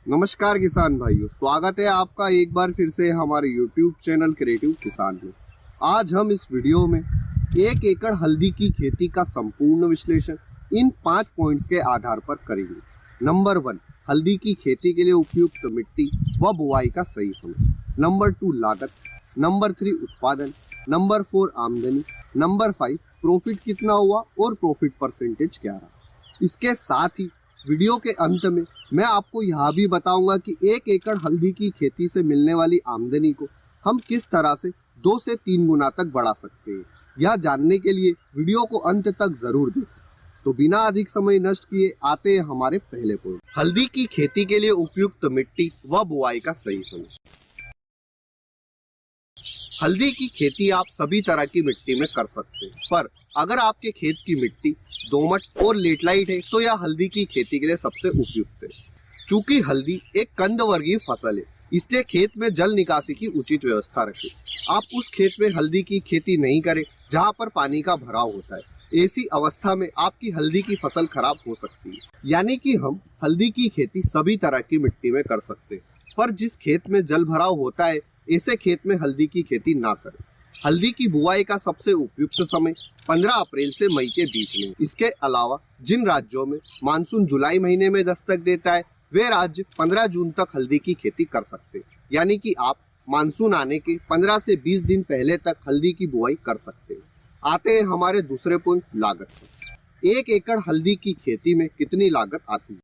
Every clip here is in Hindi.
नमस्कार किसान भाइयों, स्वागत है आपका एक बार फिर से हमारे YouTube चैनल क्रिएटिव किसान में। आज हम इस वीडियो में 1 एकड़ हल्दी की खेती का संपूर्ण विश्लेषण इन 5 पॉइंट्स के आधार पर करेंगे। नंबर 1, हल्दी की खेती के लिए उपयुक्त मिट्टी व बुआई का सही समय। नंबर 2, लागत। नंबर 3, उत्पादन। नंबर 4, आमदनी। नंबर 5, प्रॉफिट कितना हुआ और प्रॉफिट परसेंटेज क्या रहा। इसके साथ ही वीडियो के अंत में मैं आपको यह भी बताऊंगा कि 1 एकड़ हल्दी की खेती से मिलने वाली आमदनी को हम किस तरह से 2 से 3 गुना तक बढ़ा सकते हैं। यह जानने के लिए वीडियो को अंत तक जरूर देखें। तो बिना अधिक समय नष्ट किए आते हैं हमारे पहले पॉइंट, हल्दी की खेती के लिए उपयुक्त मिट्टी व बुआई का सही समय। हल्दी की खेती आप सभी तरह की मिट्टी में कर सकते हैं, पर अगर आपके खेत की मिट्टी दोमट और लेटराइट है तो यह हल्दी की खेती के लिए सबसे उपयुक्त है। चूंकि हल्दी एक कंदवर्गीय फसल है, इसलिए खेत में जल निकासी की उचित व्यवस्था रखें। आप उस खेत में हल्दी की खेती नहीं करें जहां पर पानी का भराव होता है। ऐसी अवस्था में आपकी हल्दी की फसल खराब हो सकती है। यानी कि हम हल्दी की खेती सभी तरह की मिट्टी में कर सकते हैं, पर जिस खेत में जल भराव होता है ऐसे खेत में हल्दी की खेती ना करें। हल्दी की बुआई का सबसे उपयुक्त समय 15 अप्रैल से मई के बीच में। इसके अलावा जिन राज्यों में मानसून जुलाई महीने में दस्तक देता है वे राज्य 15 जून तक हल्दी की खेती कर सकते हैं। यानी कि आप मानसून आने के 15 से 20 दिन पहले तक हल्दी की बुआई कर सकते हैं। आते हैं हमारे दूसरे पॉइंट, लागत। 1 एकड़ हल्दी की खेती में कितनी लागत आती है।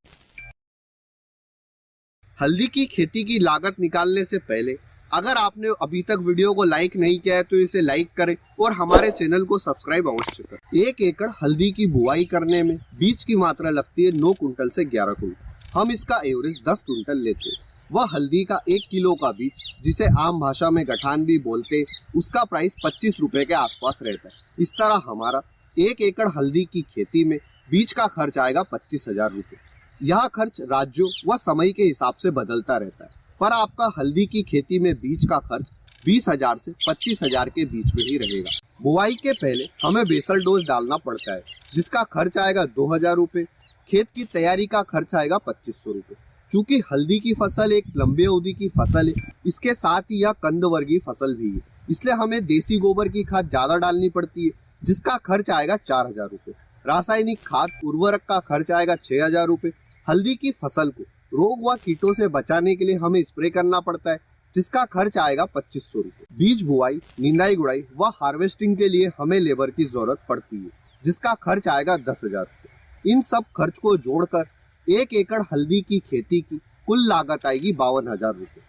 हल्दी की खेती की लागत निकालने से पहले अगर आपने अभी तक वीडियो को लाइक नहीं किया है तो इसे लाइक करें और हमारे चैनल को सब्सक्राइब अवश्य करें। 1 एकड़ हल्दी की बुआई करने में बीज की मात्रा लगती है 9 कुंटल से 11 कुंटल। हम इसका एवरेज 10 कुंटल लेते हैं। वह हल्दी का 1 किलो का बीज, जिसे आम भाषा में गठान भी बोलते हैं, उसका प्राइस 25 रुपए के आसपास रहता है। इस तरह हमारा 1 एकड़ हल्दी की खेती में बीज का खर्च आएगा 25,000 रुपये। यह खर्च राज्यों व समय के हिसाब से बदलता रहता है, पर आपका हल्दी की खेती में बीज का खर्च 20,000 से 25,000 के बीच में ही रहेगा। बुआई के पहले हमें बेसल डोज डालना पड़ता है, जिसका खर्च आएगा 2,000 रुपये। खेत की तैयारी का खर्च आएगा 2,500 रुपये। चूंकि हल्दी की फसल एक लंबी अवधि की फसल है, इसके साथ ही यह कंदवर्गीय फसल भी है, इसलिए हमें देसी गोबर की खाद ज्यादा डालनी पड़ती है, जिसका खर्च आएगा 4,000 रुपये। रासायनिक खाद उर्वरक का खर्च आएगा 6,000 रुपये। हल्दी की फसल को रोग व कीटों से बचाने के लिए हमें स्प्रे करना पड़ता है, जिसका खर्च आएगा 2,500 रुपये। बीज बुआई, निंदाई गुड़ाई व हार्वेस्टिंग के लिए हमें लेबर की जरूरत पड़ती है, जिसका खर्च आएगा 10,000 रुपये। इन सब खर्च को जोड़कर 1 एकड़ हल्दी की खेती की कुल लागत आएगी 52,000 रुपये।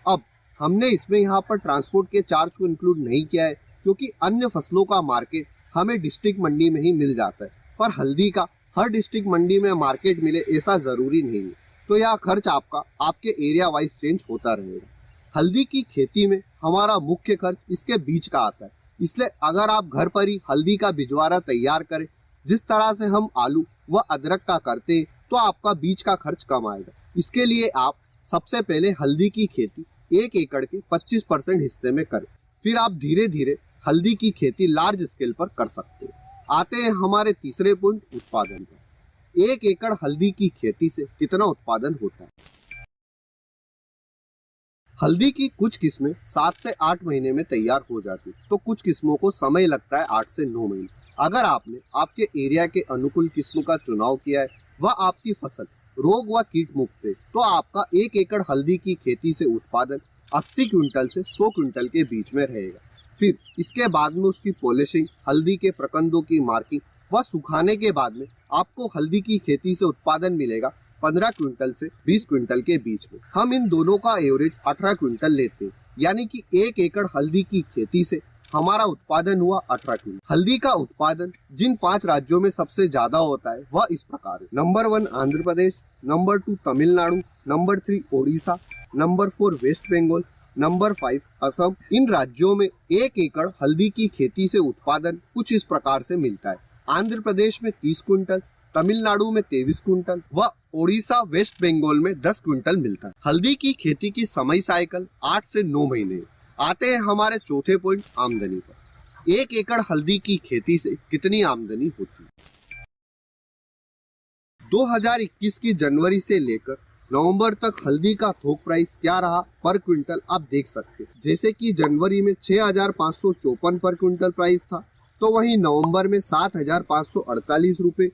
अब हमने इसमें यहाँ पर ट्रांसपोर्ट के चार्ज को इंक्लूड नहीं किया है, क्योंकि अन्य फसलों का मार्केट हमें डिस्ट्रिक्ट मंडी में ही मिल जाता है, पर हल्दी का हर डिस्ट्रिक्ट मंडी में मार्केट मिले ऐसा जरूरी नहीं है, तो यह खर्च आपका आपके एरिया वाइज चेंज होता रहेगा। हल्दी की खेती में हमारा मुख्य खर्च इसके बीज का आता है, इसलिए अगर आप घर पर ही हल्दी का बिजवारा तैयार करें जिस तरह से हम आलू व अदरक का करते हैं, तो आपका बीज का खर्च कम आएगा। इसके लिए आप सबसे पहले हल्दी की खेती 1 एकड़ के 25% हिस्से में करें, फिर आप धीरे धीरे हल्दी की खेती लार्ज स्केल पर कर सकते हैं। आते हैं हमारे तीसरे पॉइंट, उत्पादन पर। 1 एकड़ हल्दी की खेती से कितना उत्पादन होता है। हल्दी की कुछ किस्में 7 से 8 महीने में तैयार हो जाती, तो कुछ किस्मों को समय लगता है 8 से 9 महीने। अगर आपने आपके एरिया के अनुकूल किस्म का चुनाव किया है व आपकी फसल रोग व कीट मुक्त है, तो आपका 1 एकड़ हल्दी की खेती से उत्पादन 80 क्विंटल से 100 क्विंटल के बीच में रहेगा। फिर इसके बाद में उसकी पॉलिशिंग, हल्दी के प्रकंदों की मार्किंग व सुखाने के बाद में आपको हल्दी की खेती से उत्पादन मिलेगा 15 क्विंटल से 20 क्विंटल के बीच में। हम इन दोनों का एवरेज 18 क्विंटल लेते हैं, यानी कि 1 एकड़ हल्दी की खेती से हमारा उत्पादन हुआ 18 क्विंटल। हल्दी का उत्पादन जिन 5 राज्यों में सबसे ज्यादा होता है वह इस प्रकार है। Number 1 Andhra Pradesh, number 2 Tamil Nadu, number 3 Odisha, number 4 West Bengal, number 5 Assam. इन राज्यों में 1 एकड़ हल्दी की खेती से उत्पादन कुछ इस प्रकार से मिलता है। आंध्र प्रदेश में 30 क्विंटल, तमिलनाडु में 23 क्विंटल व ओडिशा वेस्ट बंगाल में 10 क्विंटल मिलता है। हल्दी की खेती की समय साइकिल 8 से 9 महीने। आते हैं हमारे चौथे पॉइंट, आमदनी पर। 1 एकड़ हल्दी की खेती से कितनी आमदनी होती है। 2021 की जनवरी से लेकर नवंबर तक हल्दी का थोक प्राइस क्या रहा पर क्विंटल आप देख सकते हैं। जैसे कि जनवरी में 6,554 पर क्विंटल प्राइस था, तो वहीं नवंबर में 7,548 रुपए।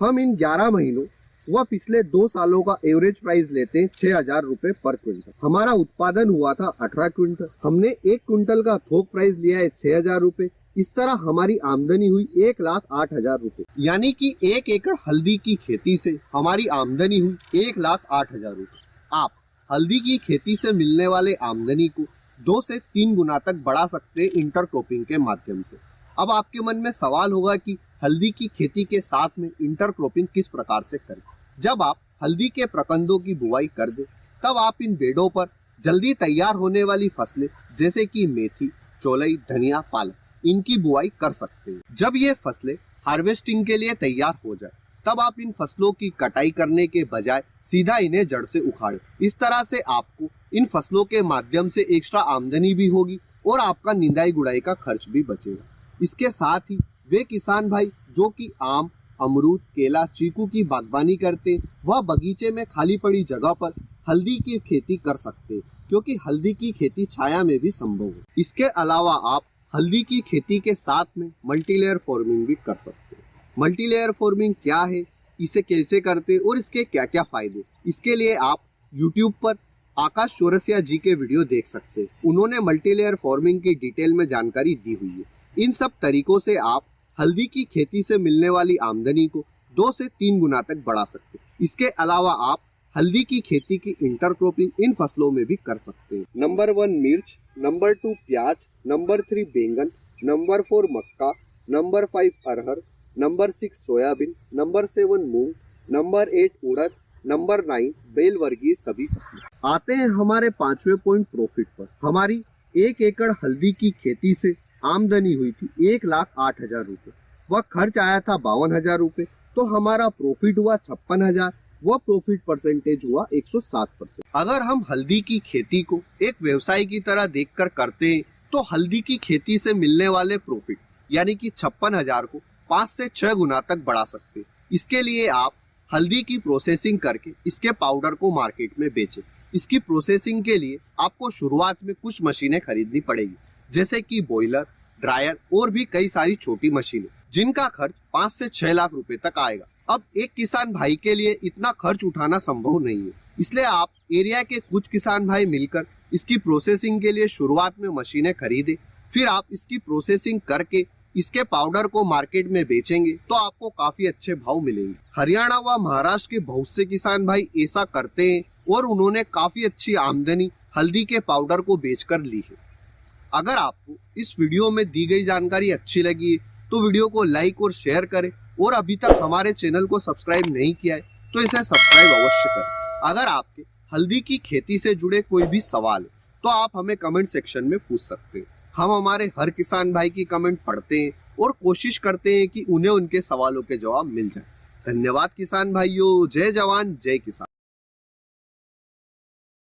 हम इन 11 महीनों व पिछले 2 सालों का एवरेज प्राइस लेते हैं 6,000 रुपए पर क्विंटल। हमारा उत्पादन हुआ था 18 क्विंटल, हमने 1 क्विंटल का थोक प्राइस लिया है 6,000 रुपए। इस तरह हमारी आमदनी हुई 1,08,000 रुपए। यानी कि 1 एकड़ हल्दी की खेती से हमारी आमदनी हुई 1,08,000 रुपए। आप हल्दी की खेती से मिलने वाले आमदनी को 2 से 3 गुना तक बढ़ा सकते हैं इंटरक्रॉपिंग के माध्यम से। अब आपके मन में सवाल होगा कि हल्दी की खेती के साथ में इंटरक्रॉपिंग किस प्रकार से करें। जब आप हल्दी के प्रकंदों की बुआई कर दें, तब आप इन बेडों पर जल्दी तैयार होने वाली फसलें जैसे कि मेथी, चौलाई, धनिया, पालक, इनकी बुआई कर सकते हैं। जब ये फसलें हार्वेस्टिंग के लिए तैयार हो जाए, तब आप इन फसलों की कटाई करने के बजाय सीधा इन्हें जड़ से उखाड़ें। इस तरह से आपको इन फसलों के माध्यम से एक्स्ट्रा आमदनी भी होगी और आपका निंदाई गुड़ाई का खर्च भी बचेगा। इसके साथ ही वे किसान भाई जो कि आम, अमरूद, केला, चीकू की बागवानी करते हैं, वह बगीचे में खाली पड़ी जगह पर हल्दी की खेती कर सकते हैं, क्योंकि हल्दी की खेती छाया में भी संभव है। इसके अलावा आप हल्दी की खेती के साथ में मल्टीलेयर फार्मिंग भी कर सकते हैं। मल्टीलेयर फार्मिंग क्या है, इसे कैसे करते हैं और इसके क्या क्या फायदे, इसके लिए आप YouTube पर आकाश चौरसिया जी के वीडियो देख सकते हैं। उन्होंने मल्टीलेयर फार्मिंग की डिटेल में जानकारी दी हुई है। इन सब तरीकों से आप हल्दी की खेती से मिलने वाली आमदनी को 2 से 3 गुना तक बढ़ा सकते हैं। इसके अलावा आप हल्दी की खेती की इंटरक्रॉपिंग इन फसलों में भी कर सकते हैं। नंबर 1 मिर्च, नंबर 2 प्याज, नंबर 3 बैंगन, नंबर 4 मक्का, नंबर 5 अरहर, नंबर 6 सोयाबीन, नंबर 7 मूंग, नंबर 8 उड़द, नंबर 9 बेल वर्गीय सभी फसलें। आते हैं हमारे 5वें पॉइंट प्रॉफिट पर। हमारी 1 एकड़ हल्दी की खेती से आमदनी हुई थी 1,08,000 रुपए। वह खर्च आया था 52,000 रुपए, तो हमारा प्रॉफिट हुआ 56,000। वह प्रॉफिट परसेंटेज हुआ 107%। अगर हम हल्दी की खेती को एक व्यवसाय की तरह देखकर करते हैं, तो हल्दी की खेती से मिलने वाले प्रॉफिट यानी कि 56,000 को 5 से 6 गुना तक बढ़ा सकते हैं। इसके लिए आप हल्दी की प्रोसेसिंग करके इसके पाउडर को मार्केट में बेचें। इसकी प्रोसेसिंग के लिए आपको शुरुआत में कुछ मशीनें खरीदनी पड़ेगी, जैसे कि बॉयलर, ड्रायर और भी कई सारी छोटी मशीनें, जिनका खर्च 5 से 6 लाख रुपए तक आएगा। अब एक किसान भाई के लिए इतना खर्च उठाना संभव नहीं है, इसलिए आप एरिया के कुछ किसान भाई मिलकर इसकी प्रोसेसिंग के लिए शुरुआत में मशीनें खरीदें। फिर आप इसकी प्रोसेसिंग करके इसके पाउडर को मार्केट में बेचेंगे तो आपको काफी अच्छे भाव मिलेंगे। हरियाणा व महाराष्ट्र के बहुत से किसान भाई ऐसा करते हैं और उन्होंने काफी अच्छी आमदनी हल्दी के पाउडर को बेचकर ली है। अगर आपको इस वीडियो में दी गई जानकारी अच्छी लगी है, तो वीडियो को लाइक और शेयर करें, और अभी तक हमारे चैनल को सब्सक्राइब नहीं किया है तो इसे सब्सक्राइब अवश्य करें। अगर आपके हल्दी की खेती से जुड़े कोई भी सवाल है तो आप हमें कमेंट सेक्शन में पूछ सकते हैं। हम हमारे हर किसान भाई की कमेंट पढ़ते हैं और कोशिश करते हैं कि उन्हें उनके सवालों के जवाब मिल जाए। धन्यवाद किसान भाइयों। जय जवान जय किसान।